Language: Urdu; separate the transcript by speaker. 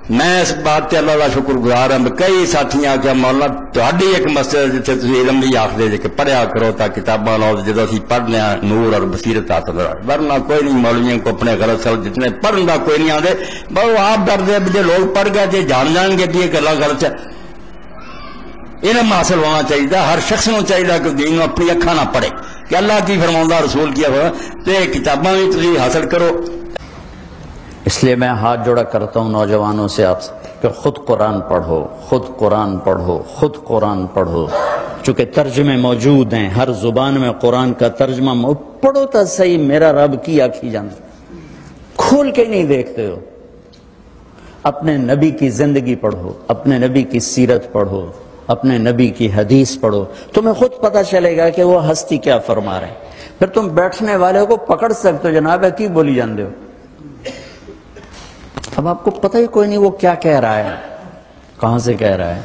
Speaker 1: میں اس بات تے اللہ کا شکر گزار ہوں. کئی ساتھیاں کیا مولانا تہاڈی ایک مسجد جتھے تسی علم بھی آخدے جے کہ پڑھیا کرو تا کتاباں لاؤ جدو اسی پڑھنے نور اور بصیرت حاصل ہو. ورنہ کوئی نہیں مولویوں کو اپنے غلط سل جتنے پڑھن دا کوئی نہیں آدھے بہو آپ ڈردے جے لوگ پڑھ گئے جے جان گے کہ یہ گلا غلط ہے. علم حاصل ہونا چاہیے. ہر شخص نو چاہیے کہ دین اپنی اکھاں نہ پڑھے کہ اللہ کی فرماؤں رسول کیا ہوا تے کتاباں بھی تسی حاصل کرو.
Speaker 2: اس لیے میں ہاتھ جوڑا کرتا ہوں نوجوانوں سے آپ سے کہ خود قرآن پڑھو، خود قرآن پڑھو، خود قرآن پڑھو. چونکہ ترجمے موجود ہیں ہر زبان میں قرآن کا ترجمہ پڑھو تو صحیح. میرا رب کی آکھی جانا کھول کے نہیں دیکھتے ہو. اپنے نبی کی زندگی پڑھو، اپنے نبی کی سیرت پڑھو، اپنے نبی کی حدیث پڑھو. تمہیں خود پتہ چلے گا کہ وہ ہستی کیا فرما رہے. پھر تم بیٹھنے والے کو پکڑ سکتے ہو جناب ہے کی بولی جاندے ہو. اب آپ کو پتہ ہی کوئی نہیں وہ کیا کہہ رہا ہے، کہاں سے کہہ رہا ہے.